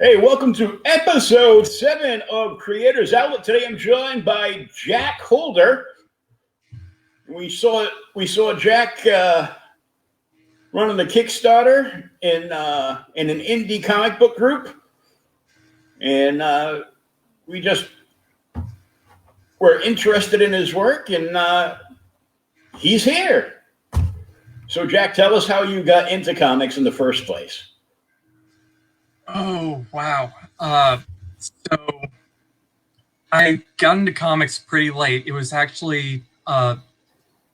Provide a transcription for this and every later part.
Hey, welcome to episode 7 of Creators Outlet. Today I'm joined by Jack Holder. We saw Jack running the Kickstarter in an indie comic book group, and we just were interested in his work, and he's here. So, Jack, tell us how you got into comics in the first place. Oh, wow. So I got into comics pretty late. It was actually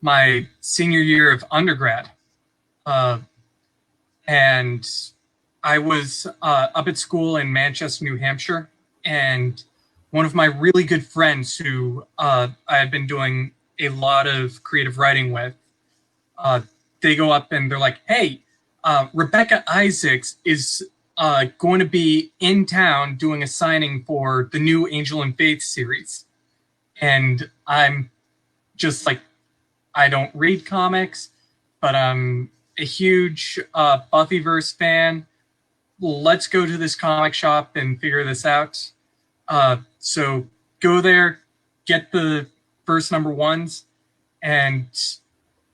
my senior year of undergrad. And I was up at school in Manchester, New Hampshire. And one of my really good friends who I had been doing a lot of creative writing with, they go up and they're like, hey, Rebecca Isaacs is going to be in town doing a signing for the new Angel and Faith series. And I'm just like, I don't read comics, but I'm a huge Buffyverse fan. Let's go to this comic shop and figure this out. So go there, get the first number ones. And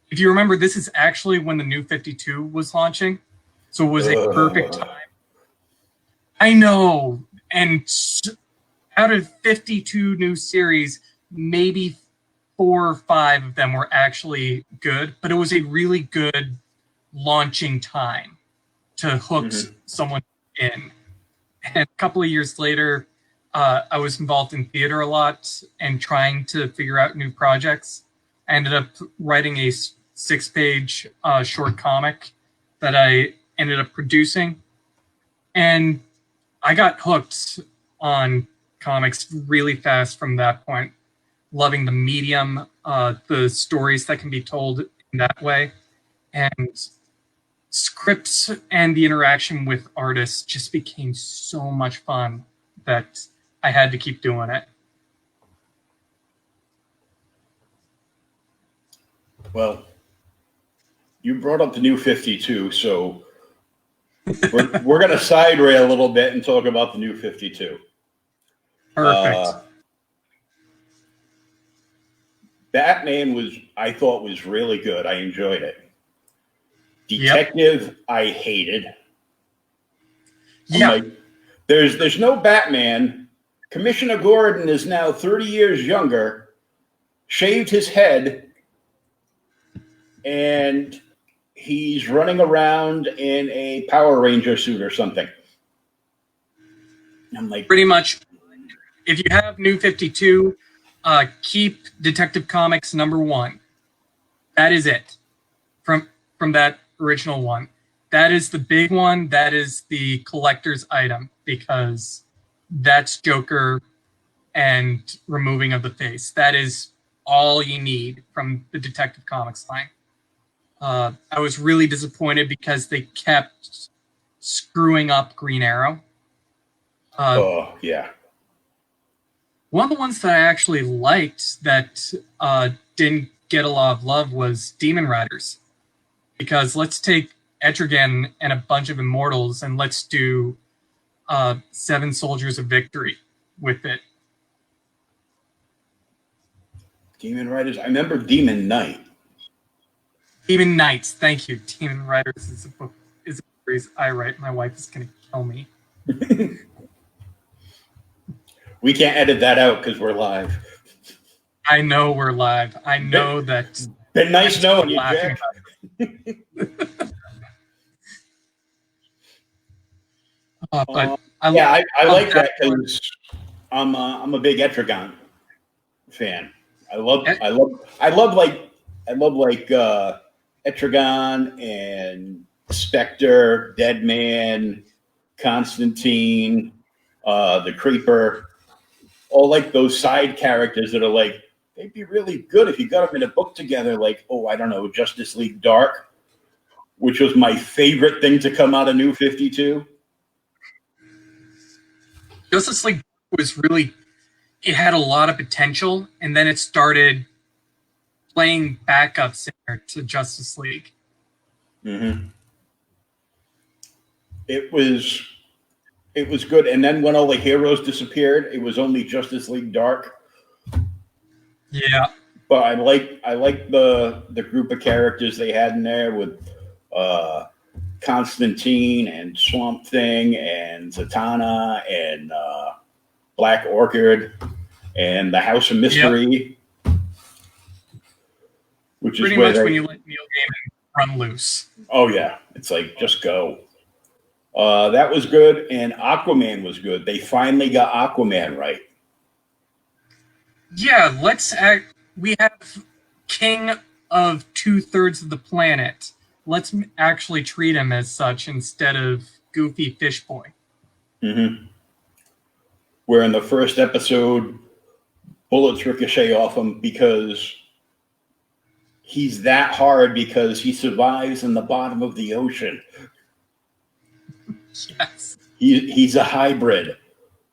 if you remember, this is actually when the New 52 was launching. So it was a perfect time. I know. And out of 52 new series, maybe 4 or 5 of them were actually good, but it was a really good launching time to hook someone in. And a couple of years later, I was involved in theater a lot and trying to figure out new projects. I ended up writing a 6-page short comic that I ended up producing. And I got hooked on comics really fast from that point, loving the medium, the stories that can be told in that way, and scripts and the interaction with artists just became so much fun that I had to keep doing it. Well, you brought up the New 52, so we're going to side rail a little bit and talk about the New 52. Perfect. Batman I thought was really good. I enjoyed it. Detective, I hated. Yeah. Like, there's no Batman. Commissioner Gordon is now 30 years younger, shaved his head, and he's running around in a Power Ranger suit or something. I'm like, pretty much, if you have New 52, keep Detective Comics #1. That is it from that original one. That is the big one. That is the collector's item because that's Joker and removing of the face. That is all you need from the Detective Comics line. I was really disappointed because they kept screwing up Green Arrow. yeah. One of the ones that I actually liked that didn't get a lot of love was Demon Riders. Because let's take Etrigan and a bunch of Immortals and let's do 7 Soldiers of Victory with it. Demon Riders. I remember Demon Knight. Demon Knights, thank you. Demon Riders is a series I write. My wife is going to kill me. We can't edit that out because we're live. I know we're live. I know that. Been nice knowing you, Jack. But I like that because I'm a big Etrigan fan. I love Etrigan and Spectre, Deadman, Constantine, the Creeper, all like those side characters that are like, they'd be really good if you got them in a book together, like, I don't know, Justice League Dark, which was my favorite thing to come out of New 52. Justice League was really, it had a lot of potential, and then it started playing backup singer to Justice League. Mm-hmm. It was It was good. And then when all the heroes disappeared, it was only Justice League Dark. Yeah. But I like the group of characters they had in there with Constantine and Swamp Thing and Zatanna and Black Orchid and the House of Mystery. Yep. Which pretty is much when you let Neil Gaiman run loose. Oh yeah, it's like just go. That was good, and Aquaman was good. They finally got Aquaman right. Yeah, we have king of 2/3 of the planet. Let's actually treat him as such instead of goofy fish boy. Mm-hmm. Where in the first episode, bullets ricochet off him because he's that hard because he survives in the bottom of the ocean. Yes. He's a hybrid.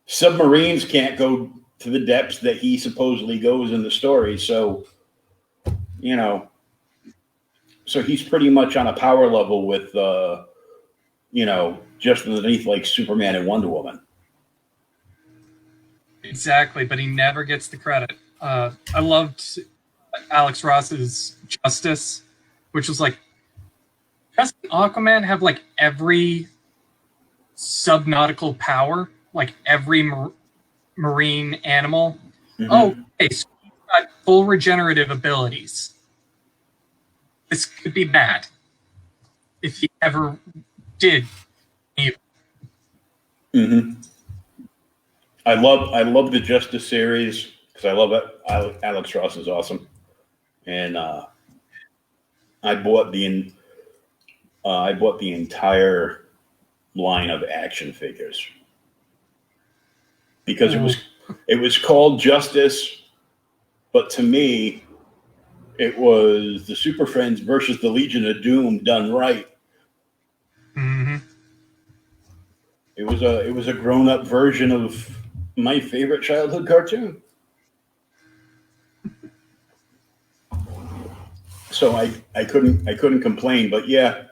Submarines can't go to the depths that he supposedly goes in the story. So, so he's pretty much on a power level with, just underneath like Superman and Wonder Woman. Exactly, but he never gets the credit. I loved Alex Ross's Justice, which was like, doesn't Aquaman have like every subnautical power, like every marine animal? Mm-hmm. Oh, okay, so he's got full regenerative abilities. This could be bad if he ever did. Mm-hmm. I love the Justice series because I love it. Alex Ross is awesome, and I bought the entire line of action figures because it was called Justice, but to me, it was the Super Friends versus the Legion of Doom done right. Mm-hmm. It was a grown up version of my favorite childhood cartoon. So I couldn't complain, but yeah,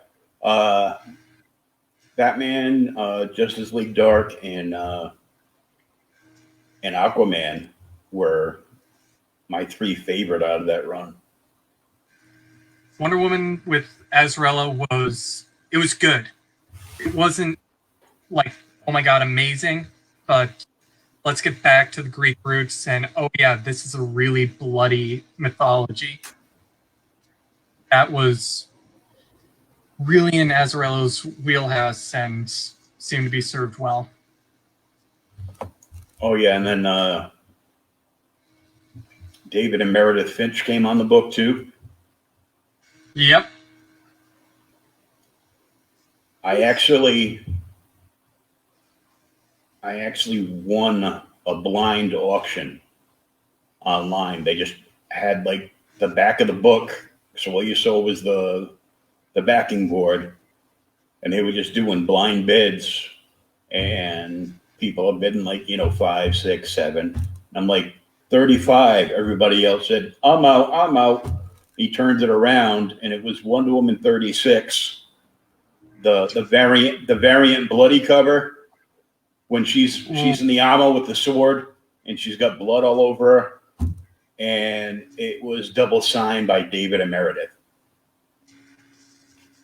Batman, Justice League Dark, and Aquaman were my three favorite out of that run. Wonder Woman with Azraella was good. It wasn't like, oh my god, amazing, but let's get back to the Greek roots and, oh yeah, this is a really bloody mythology. That was really in Azraella's wheelhouse and seemed to be served well. Oh yeah, and then David and Meredith Finch came on the book too. Yep. I actually won a blind auction online. They just had like the back of the book, so all you saw was the backing board, and they were just doing blind bids, and people are bidding like 5, 6, 7. I'm like 35. Everybody else said, I'm out. He turns it around, and it was Wonder Woman 36, the variant bloody cover. When she's in the armor with the sword and she's got blood all over her, and it was double signed by David and Meredith.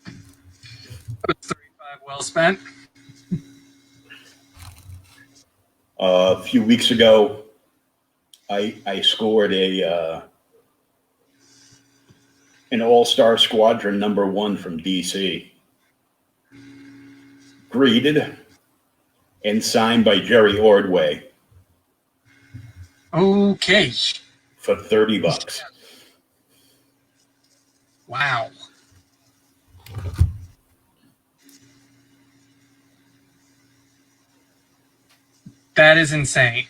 That was $35 well spent. A few weeks ago, I scored an All-Star Squadron #1 from DC, graded and signed by Jerry Ordway. Okay. For $30. Wow. That is insane.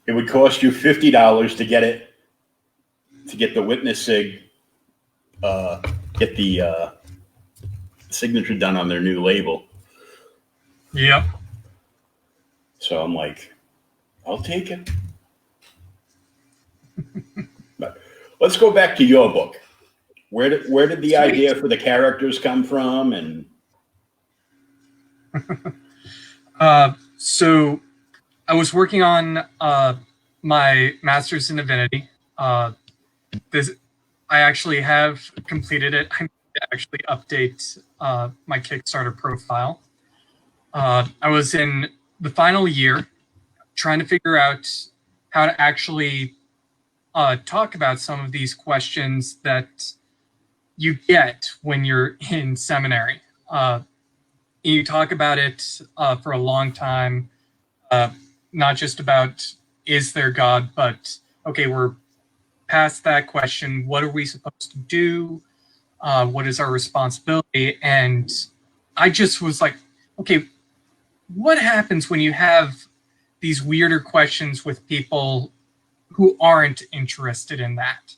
It would cost you $50 to get it, to get the witness sig, get the signature done on their new label. Yep. So I'm like, I'll take it. But let's go back to your book. Where did the idea for the characters come from? And So I was working on my master's in divinity. This I actually have completed it. I need to actually update my Kickstarter profile. I was in the final year trying to figure out how to actually talk about some of these questions that you get when you're in seminary. You talk about it for a long time, uh, not just about is there God, but okay, we're past that question. What are we supposed to do? What is our responsibility? And I just was like, okay, what happens when you have these weirder questions with people who aren't interested in that?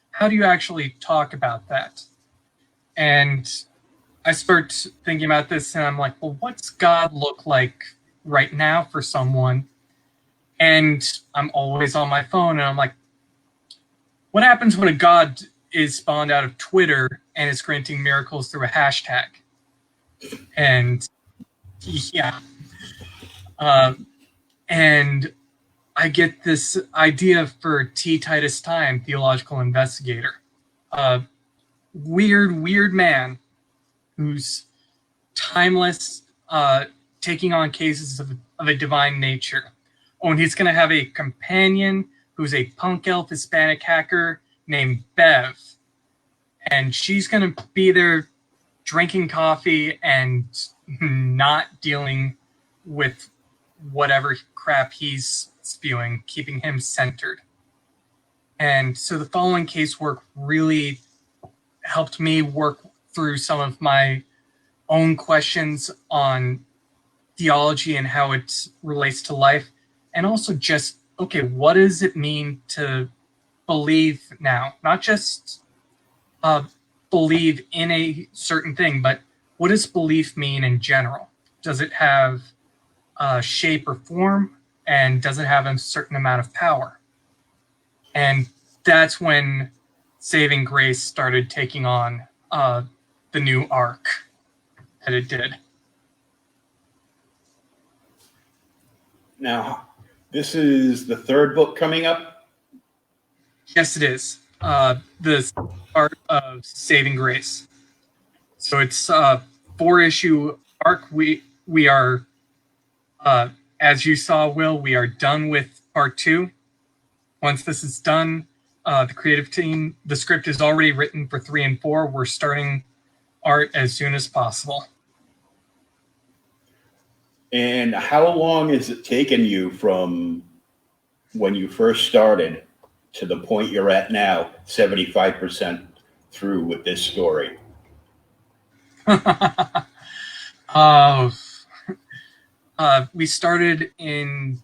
How do you actually talk about that? And I start thinking about this and I'm like, well, what's God look like right now for someone? And I'm always on my phone and I'm like, what happens when a God is spawned out of Twitter and is granting miracles through a hashtag? And yeah. And I get this idea for T. Titus Time, theological investigator. Weird man who's timeless, taking on cases of a divine nature. Oh, and he's going to have a companion who's a punk elf Hispanic hacker named Bev. And she's going to be there drinking coffee and not dealing with whatever crap he's spewing, keeping him centered. And so the following casework really helped me work through some of my own questions on theology and how it relates to life. And also just, okay, what does it mean to believe now? Not just believe in a certain thing, but what does belief mean in general? Does it have shape or form? And does it have a certain amount of power? And that's when Saving Grace started taking on the new arc that it did. Now, this is the third book coming up? Yes, it is. The art of Saving Grace. So it's a 4-issue arc. We are, as you saw, Will, we are done with part 2. Once this is done, the creative team, the script is already written for 3 and 4. We're starting art as soon as possible. And how long has it taken you from when you first started to the point you're at now, 75% through with this story? We started in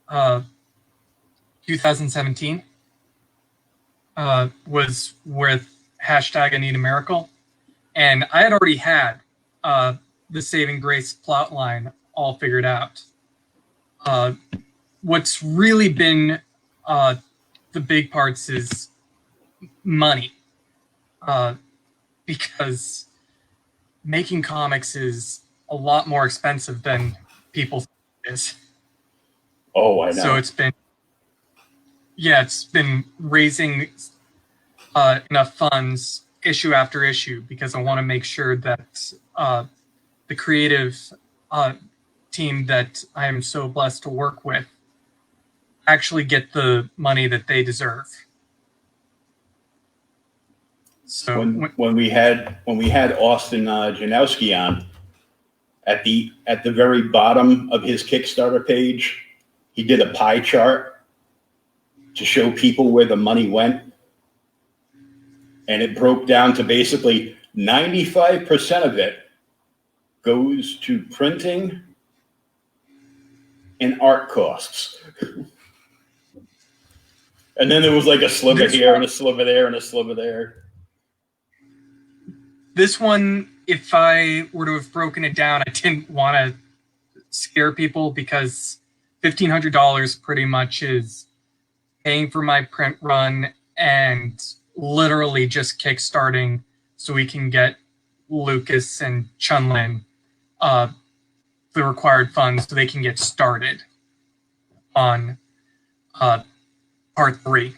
2017. Was with hashtag I Need a Miracle. And I had already had the Saving Grace plotline all figured out. What's really been the big parts is money. Because making comics is a lot more expensive than people think it is. Oh, I know. So it's been raising enough funds issue after issue because I want to make sure that the creative team that I am so blessed to work with actually get the money that they deserve. So when we had Austin Janowski on, at the very bottom of his Kickstarter page, he did a pie chart to show people where the money went, and it broke down to basically 95% of it goes to printing and art costs. And then there was like a sliver here and a sliver there and a sliver there. This one, if I were to have broken it down, I didn't want to scare people because $1,500 pretty much is paying for my print run and literally just kickstarting so we can get Lucas and Chunlin the the required funds so they can get started on part 3.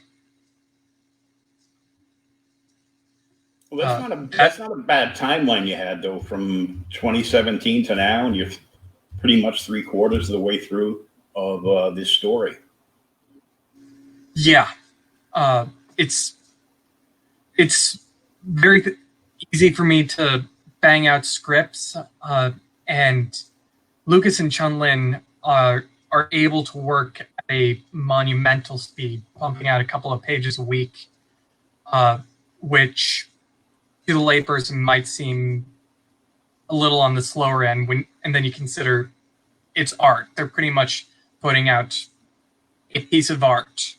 Well, that's not a bad timeline you had though, from 2017 to now, and you're pretty much 3/4 of the way through of this story. Yeah, it's very easy for me to bang out scripts, and Lucas and Chunlin are able to work at a monumental speed, pumping out a couple of pages a week, which to the layperson might seem a little on the slower end. And then you consider it's art. They're pretty much putting out a piece of art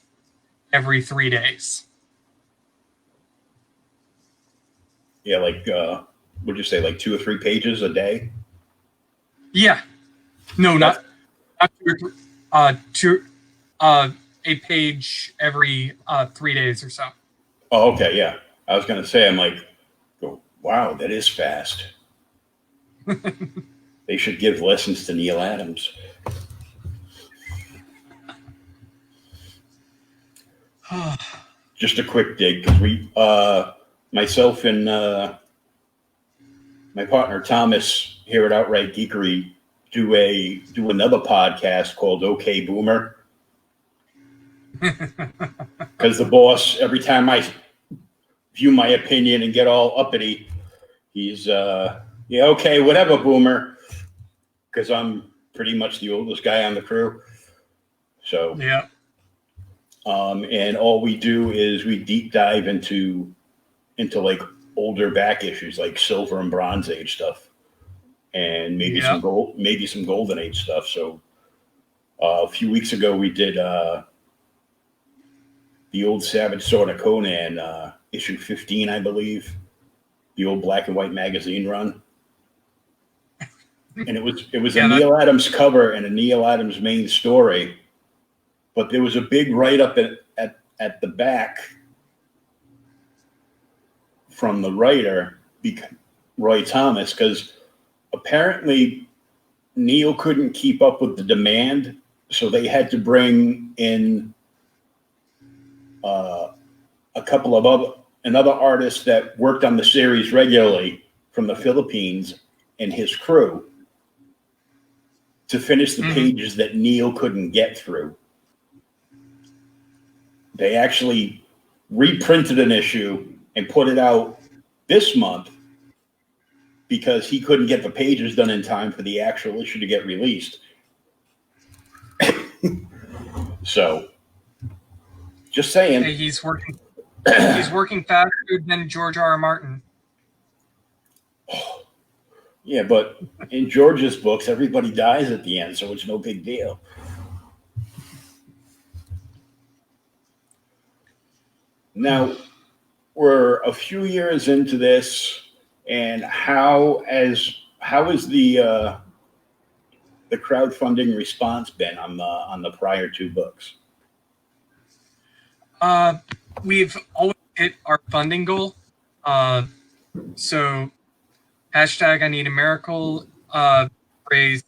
every 3 days. Yeah, like would you say like 2 or 3 pages a day? Yeah, no, not 2 or 3. A page every 3 days or so. Oh, okay, yeah. I was gonna say, I'm like, oh, wow, that is fast. They should give lessons to Neil Adams. Just a quick dig, because we, myself and my partner Thomas here at Outright Geekery do another podcast called OK Boomer. Because the boss, every time I view my opinion and get all uppity, he's yeah, okay, whatever, Boomer. Because I'm pretty much the oldest guy on the crew. So yeah. And all we do is we deep dive into like older back issues, like Silver and Bronze Age stuff, and maybe some Golden Age stuff. So a few weeks ago we did the old Savage Sword of Conan, issue 15, I believe, the old black and white magazine run. And it was a Neil Adams cover and a Neil Adams main story, but there was a big write-up at the back from the writer, Roy Thomas, because apparently Neil couldn't keep up with the demand, so they had to bring in a couple of another artist that worked on the series regularly from the Philippines and his crew to finish the pages that Neil couldn't get through. They actually reprinted an issue and put it out this month because he couldn't get the pages done in time for the actual issue to get released. So, just saying. Hey, he's working. He's working faster than George R. R. Martin. Yeah, but in George's books, everybody dies at the end, so it's no big deal. Now, we're a few years into this, and how is the crowdfunding response been on the prior 2 books? We've always hit our funding goal. So hashtag I Need a Miracle raised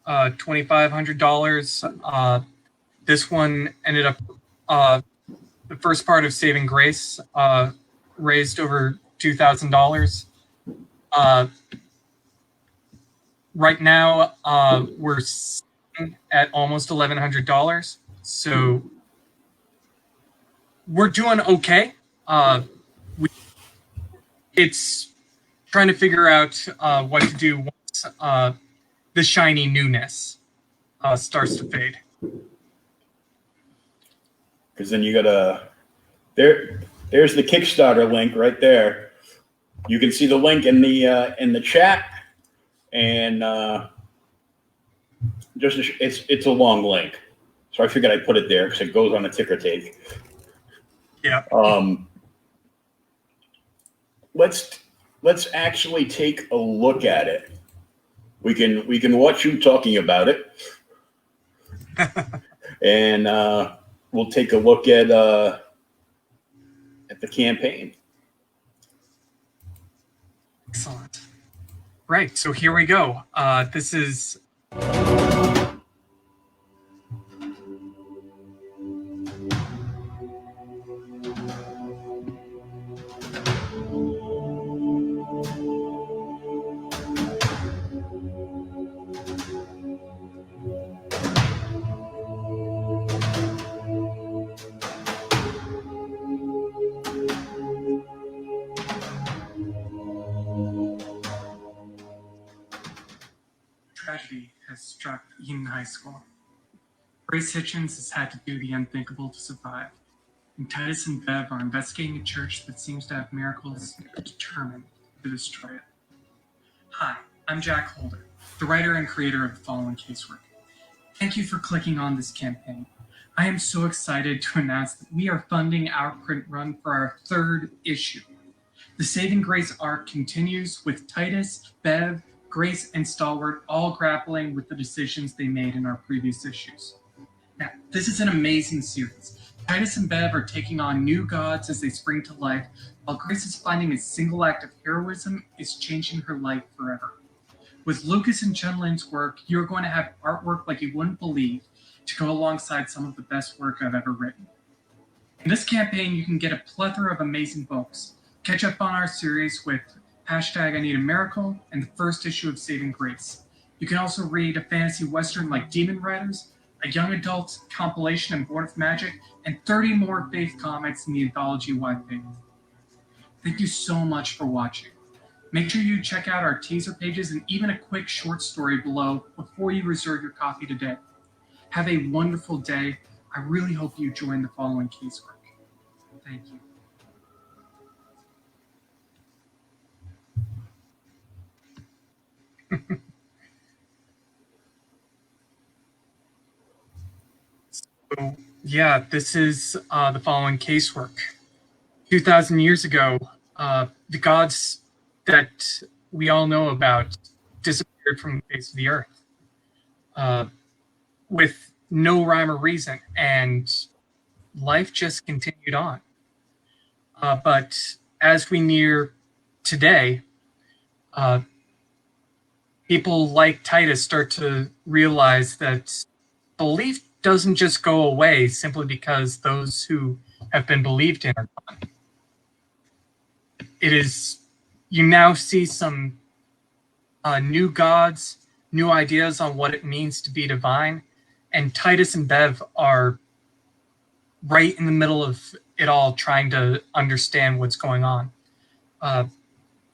$2,500. This one ended up the first part of Saving Grace raised over $2,000. Right now we're sitting at almost $1,100. So we're doing okay. It's trying to figure out what to do once the shiny newness starts to fade. Because then you gotta there's the Kickstarter link right there. You can see the link in the chat, and it's a long link, so I figured I'd put it there because it goes on a ticker tape. Yeah. Let's actually take a look at it. We can watch you talking about it, and we'll take a look at the campaign. Excellent. Right. So here we go. This is Tragedy has struck Eaton High School. Grace Hitchens has had to do the unthinkable to survive, and Titus and Bev are investigating a church that seems to have miracles determined to destroy it. Hi, I'm Jack Holder, the writer and creator of The Following Casework. Thank you for clicking on this campaign. I am so excited to announce that we are funding our print run for our 3rd issue. The Saving Grace arc continues with Titus, Bev, Grace, and Stalwart all grappling with the decisions they made in our previous issues. Now, this is an amazing series. Titus and Bev are taking on new gods as they spring to life, while Grace is finding a single act of heroism is changing her life forever. With Lucas and Chunlin's work, you're going to have artwork like you wouldn't believe to go alongside some of the best work I've ever written. In this campaign, you can get a plethora of amazing books. Catch up on our series with hashtag I Need a Miracle and the 1st issue of Saving Grace. You can also read a fantasy western like Demon Riders, a young adult compilation in Born of Magic, and 30 more faith comics in the anthology Why Faith. Thank you so much for watching. Make sure you check out our teaser pages and even a quick short story below before you reserve your copy today. Have a wonderful day. I really hope you join The Following Casework. Thank you. So, yeah, this is The Following Casework. 2,000 years ago, the gods that we all know about disappeared from the face of the earth with no rhyme or reason, and life just continued on. But as we near today, people like Titus start to realize that belief doesn't just go away simply because those who have been believed in are gone. It is, you now see some new gods, new ideas on what it means to be divine, and Titus and Bev are right in the middle of it all, trying to understand what's going on.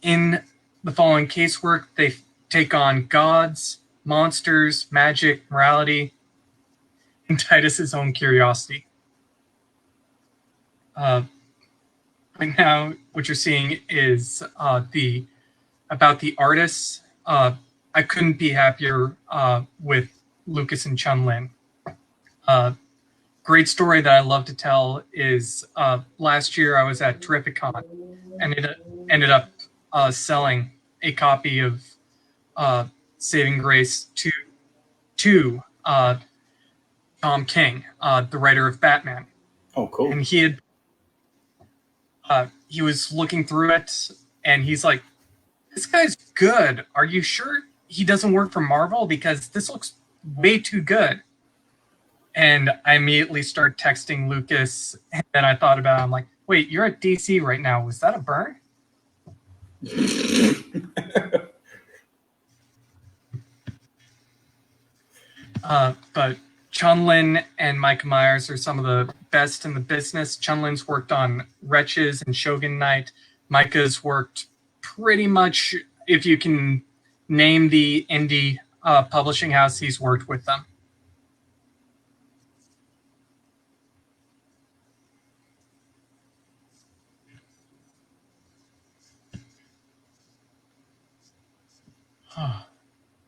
In The Following Casework, they take on gods, monsters, magic, morality, and Titus's own curiosity. Right now, what you're seeing is about the artists. I couldn't be happier with Lucas and Chunlin. Great story that I love to tell is last year I was at Terrificon and it ended up selling a copy of Saving Grace to Tom King, the writer of Batman. Oh, cool. And he was looking through it and he's like, "This guy's good. Are you sure he doesn't work for Marvel? Because this looks way too good." And I immediately started texting Lucas, and then I thought about it. I'm like, wait, you're at DC right now. Was that a burn? But Chunlin and Mike Myers are some of the best in the business. Chunlin's worked on Wretches and Shogun Knight. Micah's worked pretty much, if you can name the indie publishing house, he's worked with them.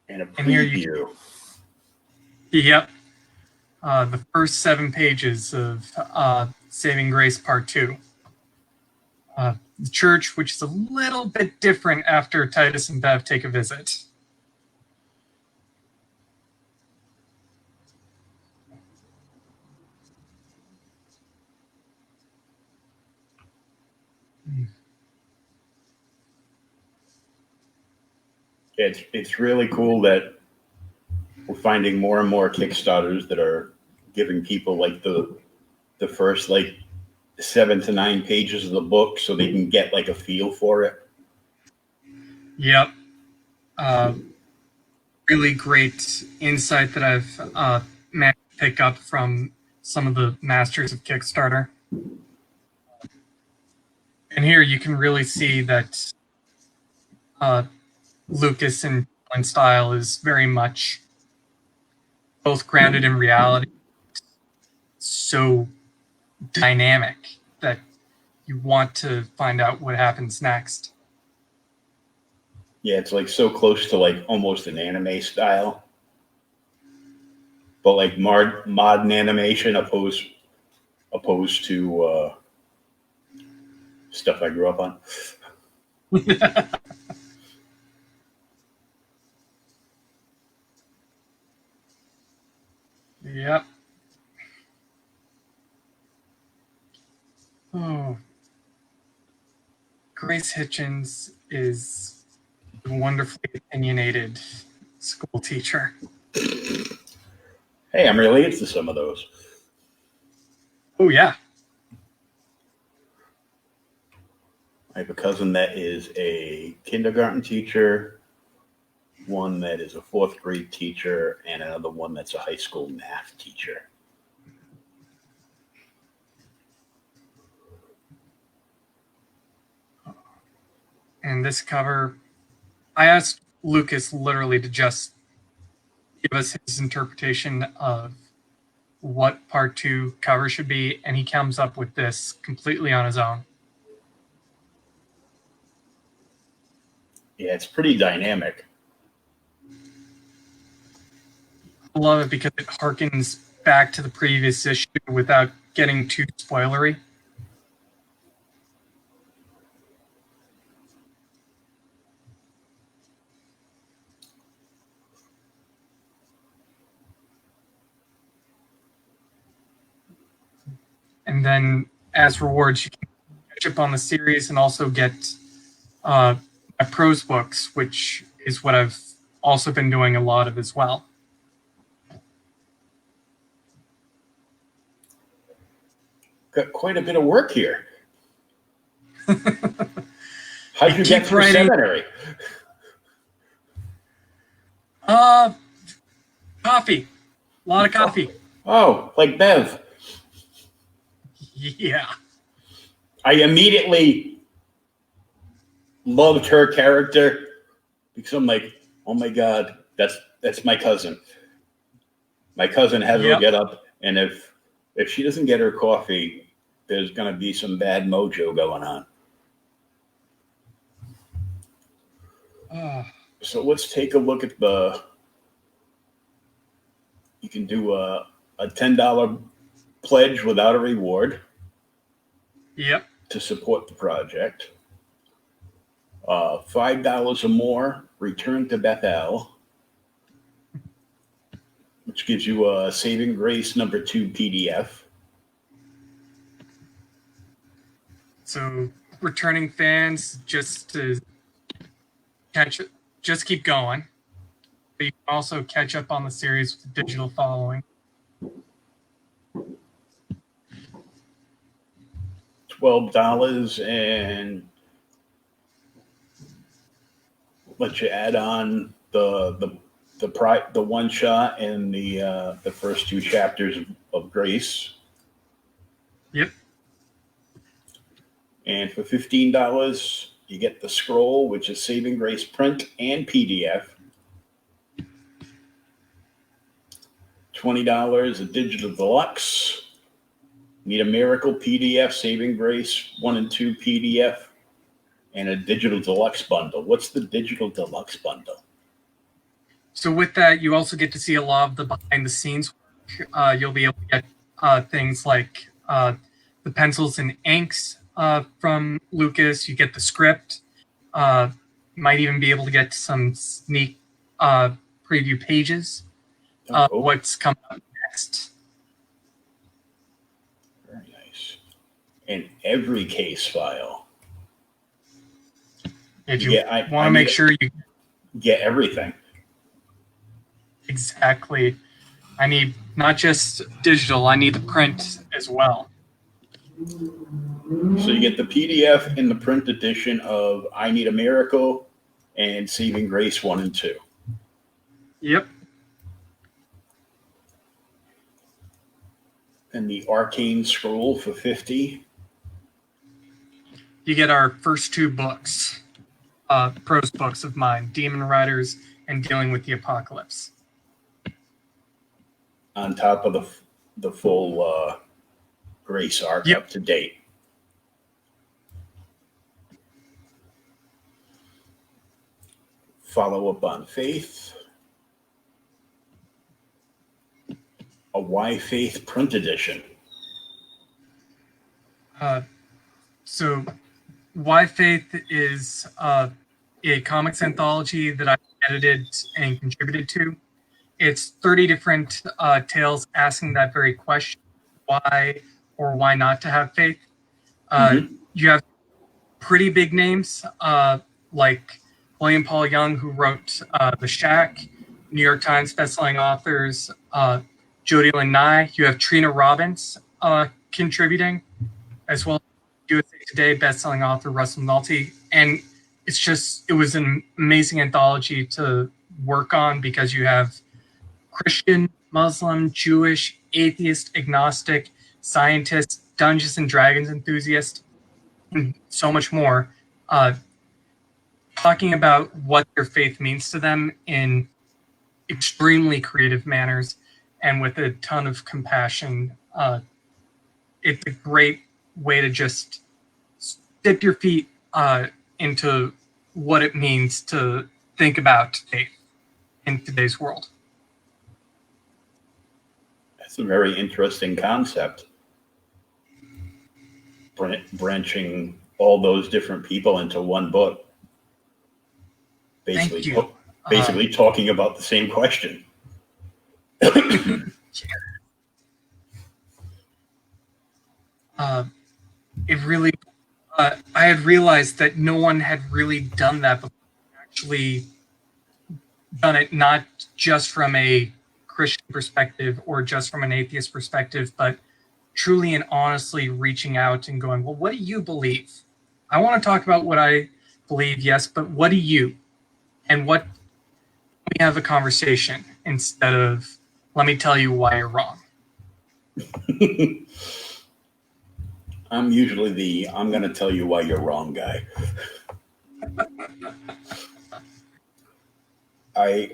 And a preview. And here yep. The first 7 pages of Saving Grace Part 2. The church, which is a little bit different after Titus and Bev take a visit. It's really cool that finding more and more Kickstarters that are giving people like the first like 7 to 9 pages of the book so they can get like a feel for it. Yep. Really great insight that I've managed to pick up from some of the masters of Kickstarter. And here you can really see that Lucas and Dylan's style is very much both grounded in reality, so dynamic that you want to find out what happens next. Yeah, it's like so close to like almost an anime style, but like modern animation opposed to stuff I grew up on. Yep. Oh. Grace Hitchens is a wonderfully opinionated school teacher. Hey, I'm related to some of those. Oh, yeah. I have a cousin that is a kindergarten teacher, one that is a 4th grade teacher, and another one that's a high school math teacher. And this cover, I asked Lucas literally to just give us his interpretation of what part 2 cover should be, and he comes up with this completely on his own. Yeah, it's pretty dynamic. I love it because it harkens back to the previous issue without getting too spoilery. And then as rewards, you can catch up on the series and also get my prose books, which is what I've also been doing a lot of as well. Got quite a bit of work here. How'd you get through writing. seminary? Coffee. A lot of coffee. Oh, like Bev. Yeah. I immediately loved her character because I'm like, oh my God, that's my cousin. My cousin has to get up, and if she doesn't get her coffee, there's going to be some bad mojo going on. So let's take a look at you can do a $10 pledge without a reward. Yep. To support the project. $5 or more, return to Bethel, which gives you a Saving Grace number 2 PDF. So returning fans, just to just keep going. But you can also catch up on the series with the digital following. $12 and let you add on the one shot and the first 2 chapters of Grace. Yep. And for $15, you get the scroll, which is Saving Grace print and PDF. $20 a digital deluxe. Need a Miracle PDF, Saving Grace 1 and 2 PDF, and a digital deluxe bundle. What's the digital deluxe bundle? So with that, you also get to see a lot of the behind the scenes work. You'll be able to get things like the pencils and inks from Lucas. You get the script. Might even be able to get some sneak preview pages of what's coming up next. Very nice. And every case file. If you want to make sure you get everything. Exactly. I need not just digital, I need the print as well. So you get the PDF and the print edition of I Need a Miracle and Saving Grace 1 and 2. Yep. And the Arcane Scroll for 50. You get our first two books, prose books of mine, Demon Riders and Dealing with the Apocalypse. On top of the full Grace arc, Yep. up to date. Follow up on Faith. A Why Faith print edition. So Why Faith is a comics anthology that I edited and contributed to. It's 30 different tales asking that very question, why or why not to have faith. You have pretty big names like William Paul Young, who wrote The Shack, New York Times bestselling authors, Jodi Lynn Nye. You have Trina Robbins contributing, as well as USA Today bestselling author Russell Nolte. And it was an amazing anthology to work on because you have Christian, Muslim, Jewish, atheist, agnostic, scientist, Dungeons and Dragons enthusiast, and so much more, talking about what their faith means to them in extremely creative manners and with a ton of compassion. It's a great way to just dip your feet into what it means to think about faith in today's world. That's a very interesting concept. Branching all those different people into one book. Thank you. Basically talking about the same question. It really, I had realized that no one had really done that before. Actually done it not just from a Christian perspective or just from an atheist perspective, but truly and honestly reaching out and going, well, what do you believe? I want to talk about what I believe, yes, but what do you? And what we have a conversation instead of let me tell you why you're wrong. I'm usually the I'm going to tell you why you're wrong guy. I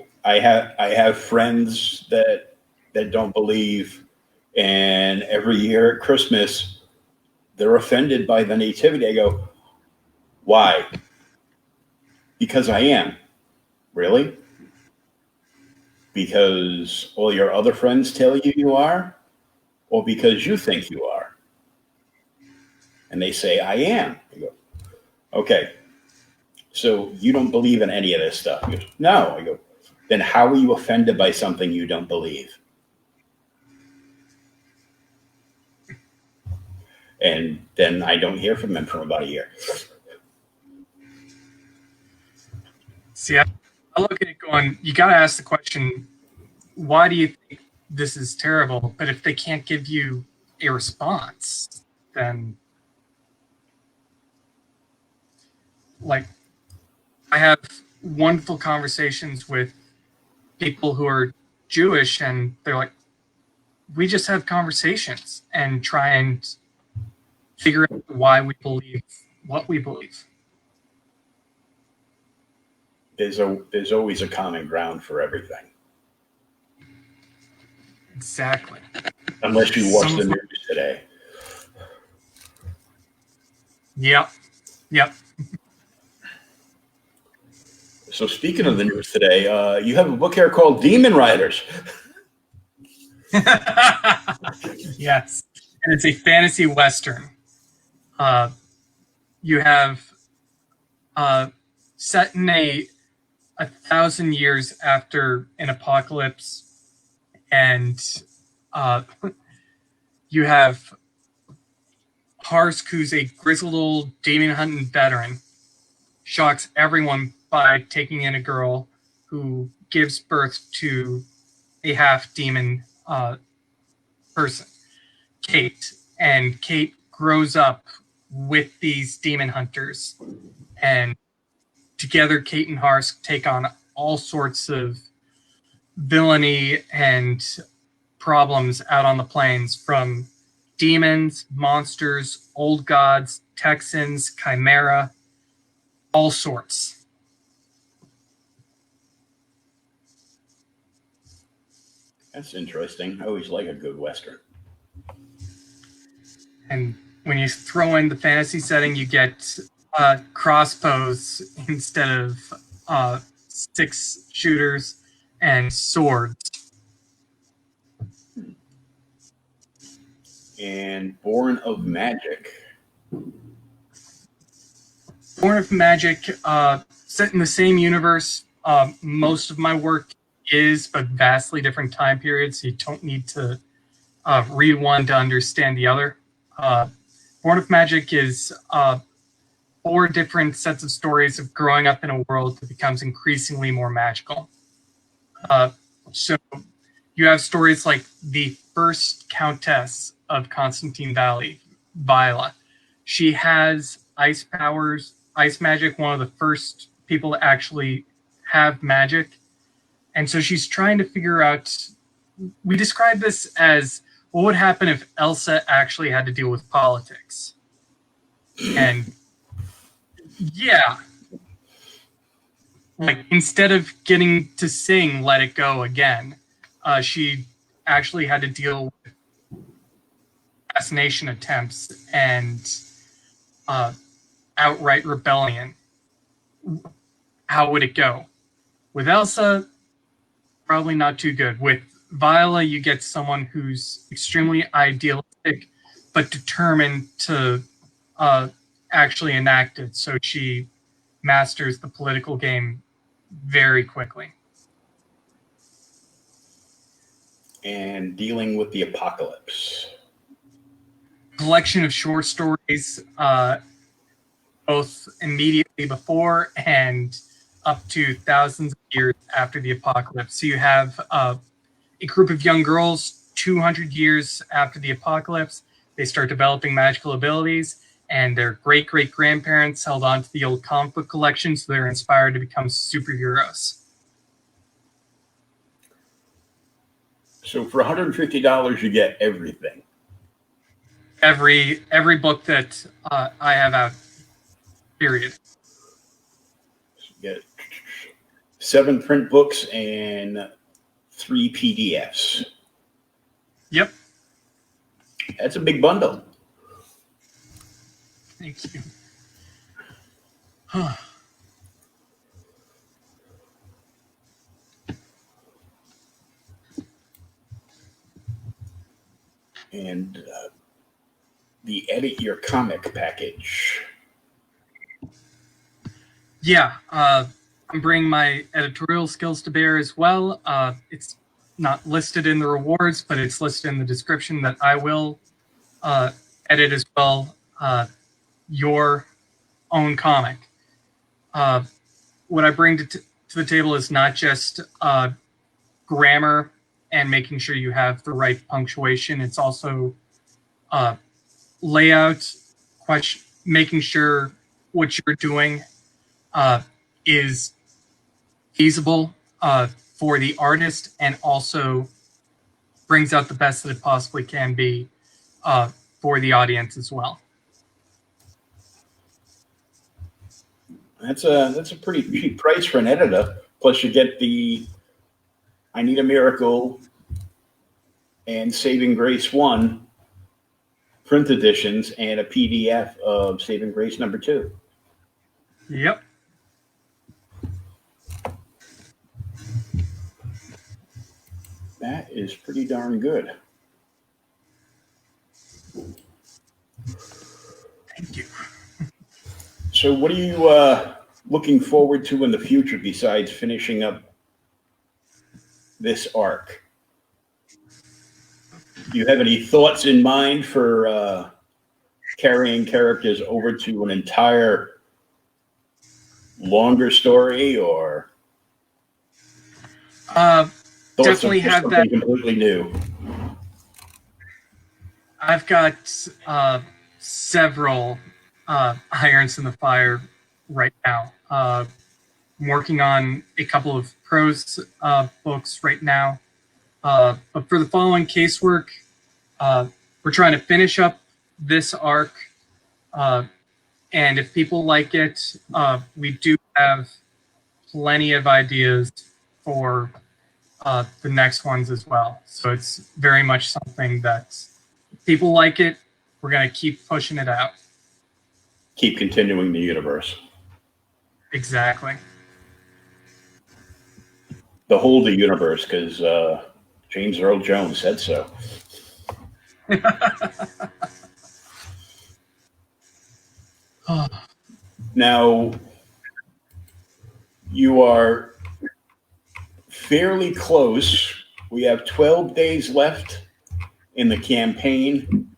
have friends that don't believe, and every year at Christmas they're offended by the nativity. I go, why? Because I am. Really? Because all your other friends tell you you are? Or because you think you are? And they say, I am. I go, okay. So you don't believe in any of this stuff? He goes, no. I go, then how are you offended by something you don't believe? And then I don't hear from him for about a year. See, I look at it going, you got to ask the question, why do you think this is terrible? But if they can't give you a response, then like I have wonderful conversations with people who are Jewish, and they're like, we just have conversations and try and figure out why we believe what we believe. There's always a common ground for everything. Exactly. Unless you watch the news today. Yep. So speaking of the news today, you have a book here called Demon Riders. Yes, and it's a fantasy western. You have set in a 1,000 years after an apocalypse, and you have Harsk, who's a grizzled old demon hunting veteran, shocks everyone by taking in a girl who gives birth to a half demon person, Kate. And Kate grows up with these demon hunters, and together Kate and Harsk take on all sorts of villainy and problems out on the plains, from demons, monsters, old gods, Texans, chimera, all sorts. That's interesting. I always like a good Western. And when you throw in the fantasy setting, you get crossbows instead of 6 shooters and swords. And Born of Magic. Born of Magic, set in the same universe. Most of my work is, but vastly different time periods. So you don't need to read one to understand the other. Born of Magic is 4 different sets of stories of growing up in a world that becomes increasingly more magical. So you have stories like the first Countess of Constantine Valley, Viola. She has ice powers, ice magic, one of the first people to actually have magic. And so she's trying to figure out, we describe this as what would happen if Elsa actually had to deal with politics. And yeah, like instead of getting to sing Let It Go again, she actually had to deal with assassination attempts and outright rebellion. How would it go? With Elsa, probably not too good. With Viola, you get someone who's extremely idealistic but determined to actually enact it. So she masters the political game very quickly. And Dealing with the Apocalypse. Collection of short stories, both immediately before and up to thousands of years after the apocalypse. So you have a group of young girls 200 years after the apocalypse. They start developing magical abilities, and their great-great-grandparents held on to the old comic book collection, so they're inspired to become superheroes. So for $150, you get everything. Every book that I have out, period. So you get 7 print books and 3 PDFs. Yep. That's a big bundle. Thank you. And the Edit Your Comic package. Yeah, I'm bringing my editorial skills to bear as well. It's not listed in the rewards, but it's listed in the description that I will edit as well your own comic. What I bring to the table is not just grammar and making sure you have the right punctuation. It's also layout, making sure what you're doing is feasible for the artist and also brings out the best that it possibly can be for the audience as well. That's a pretty cheap price for an editor. Plus, you get the I Need a Miracle and Saving Grace 1 print editions and a PDF of Saving Grace number 2. Yep. That is pretty darn good. Thank you. So what are you looking forward to in the future besides finishing up this arc? Do you have any thoughts in mind for carrying characters over to an entire longer story, or? Thoughts Definitely of just have that. something completely new? I've got several irons in the fire right now. I'm working on a couple of prose books right now. But for the following casework, we're trying to finish up this arc. And if people like it, we do have plenty of ideas for the next ones as well. So it's very much something that people like it. We're going to keep pushing it out. Keep continuing the universe. Exactly. The whole the universe, because James Earl Jones said so. Now, you are fairly close. We have 12 days left in the campaign,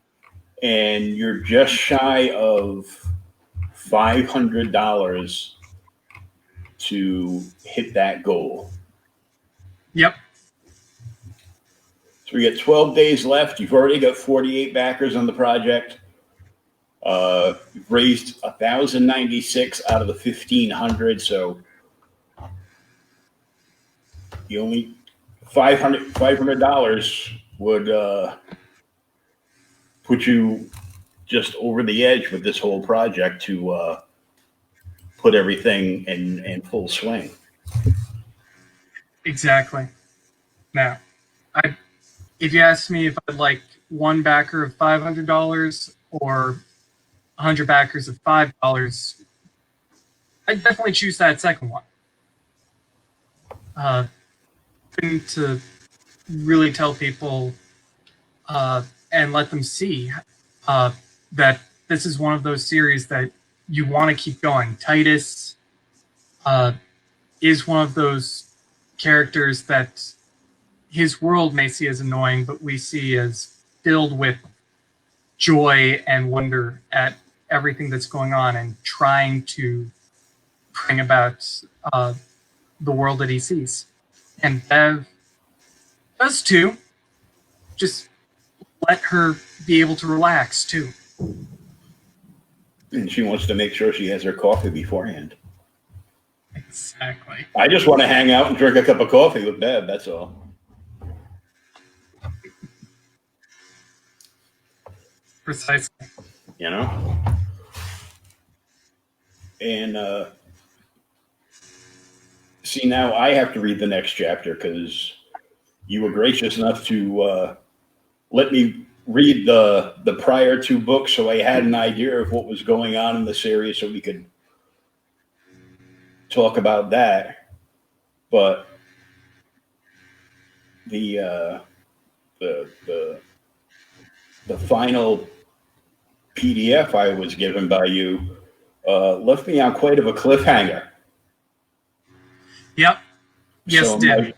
and you're just shy of $500 to hit that goal. Yep. So we got 12 days left. You've already got 48 backers on the project. You've raised 1,096 out of the 1,500. So you only $500 would put you just over the edge with this whole project to put everything in full swing. Exactly. Now, if you ask me if I'd like one backer of $500 or 100 backers of $5, I'd definitely choose that second one. To really tell people and let them see that this is one of those series that you want to keep going. Titus is one of those characters that his world may see as annoying, but we see as filled with joy and wonder at everything that's going on and trying to bring about the world that he sees. And Bev does too. Just let her be able to relax too. And she wants to make sure she has her coffee beforehand. Exactly. I just want to hang out and drink a cup of coffee with Bev, that's all. Precisely. You know? And see, now I have to read the next chapter because you were gracious enough to let me read the prior two books, so I had an idea of what was going on in the series, so we could talk about that. But the final PDF I was given by you left me on quite of a cliffhanger. Yep. Yes, So did.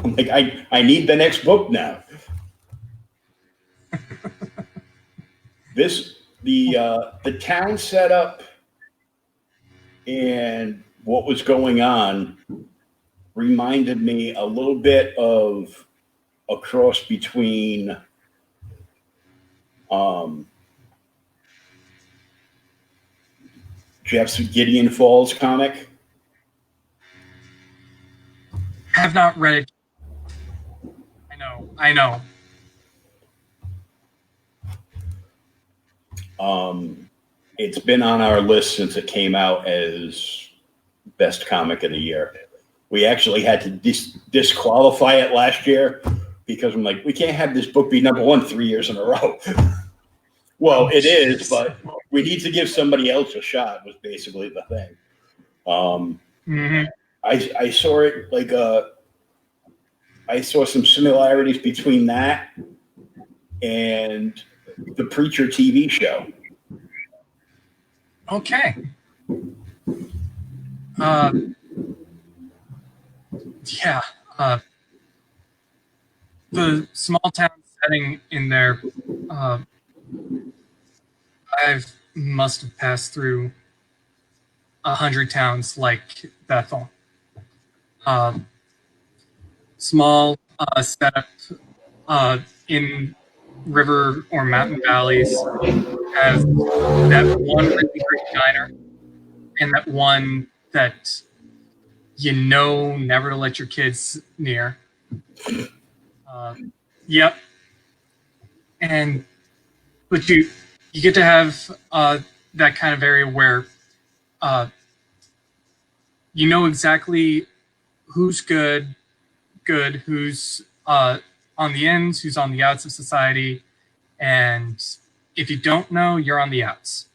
I'm like, I need the next book now. The town setup and what was going on reminded me a little bit of a cross between Jeff's Gideon Falls comic. Have not read it. I know. It's been on our list since it came out as best comic of the year. We actually had to disqualify it last year because I'm like, we can't have this book be number one 3 years in a row. Well, it is, but we need to give somebody else a shot was basically the thing. I saw it like I saw some similarities between that and the Preacher TV show. Okay. Yeah. The small town setting in there, I must have passed through 100 towns like Bethel. uh, small setup in river or mountain valleys, has that one really great diner and that one that never to let your kids near. Yep. And but you get to have that kind of area where you know exactly who's good, who's on the ends, who's on the outs of society, and if you don't know, you're on the outs.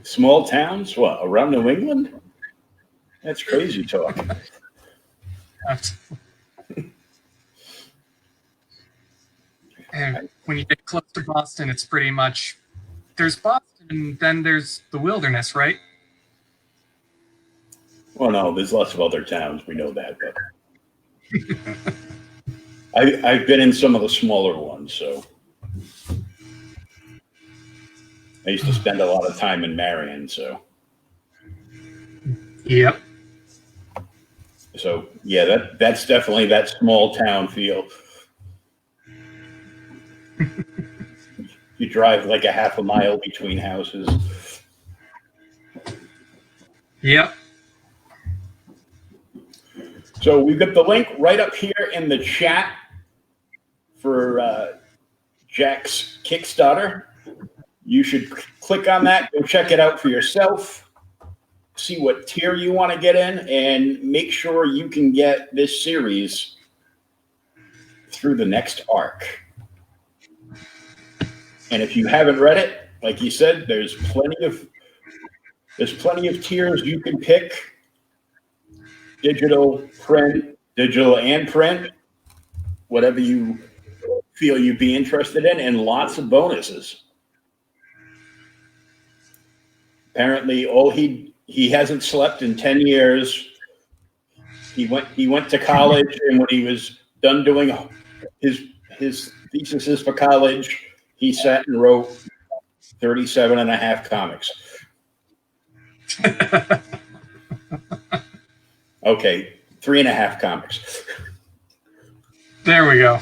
Small towns, what, around New England? That's crazy talk. And when you get close to Boston, it's pretty much there's Boston, and then there's the wilderness, right? Well, no, there's lots of other towns. We know that, but I've been in some of the smaller ones, so I used to spend a lot of time in Marion, so. Yep. So yeah, that's definitely that small town feel. You drive like a half a mile between houses. Yep. So we've got the link right up here in the chat for Jack's Kickstarter. You should click on that, go check it out for yourself, see what tier you want to get in, and make sure you can get this series through the next arc. And if you haven't read it, like you said, there's plenty of tiers you can pick. Digital and print, whatever you feel you'd be interested in, and lots of bonuses. Apparently, he hasn't slept in 10 years. He went to college, and when he was done doing his theses for college, he sat and wrote 37 and a half comics. Okay, 3.5 comics. There we go.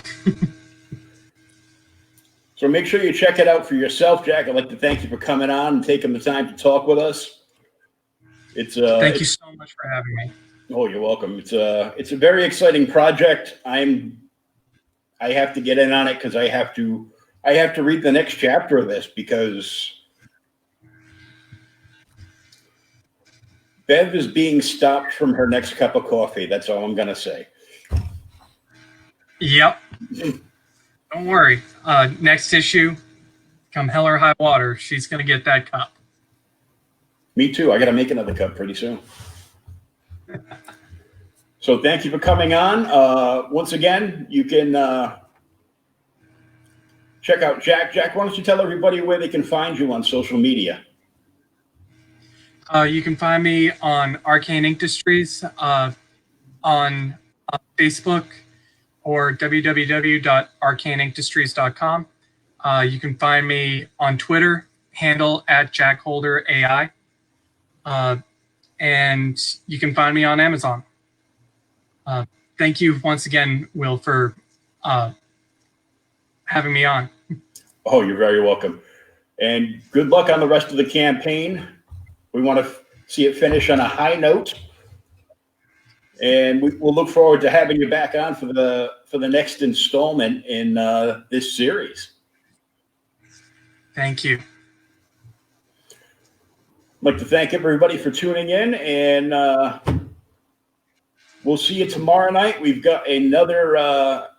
So make sure you check it out for yourself, Jack. I'd like to thank you for coming on and taking the time to talk with us. Thank you so much for having me. Oh, you're welcome. It's a very exciting project. I have to get in on it because I have to read the next chapter of this because Bev is being stopped from her next cup of coffee. That's all I'm gonna say. Yep. Don't worry. Next issue, come hell or high water, she's gonna get that cup. Me too. I got to make another cup pretty soon. So thank you for coming on. Once again, you can check out Jack. Jack, why don't you tell everybody where they can find you on social media? You can find me on Arcane Industries on Facebook or www.arcaneindustries.com. You can find me on Twitter, handle @JackHolderAI. And you can find me on Amazon. Thank you once again, Will, for having me on. Oh, you're very welcome. And good luck on the rest of the campaign. We want to see it finish on a high note. And we'll look forward to having you back on for the next installment in this series. Thank you. I'd like to thank everybody for tuning in, and we'll see you tomorrow night. We've got another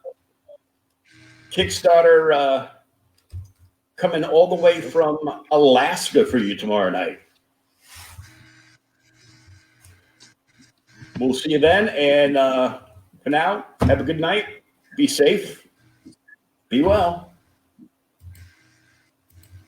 Kickstarter coming all the way from Alaska for you tomorrow night. We'll see you then, and for now, have a good night. Be safe. Be well.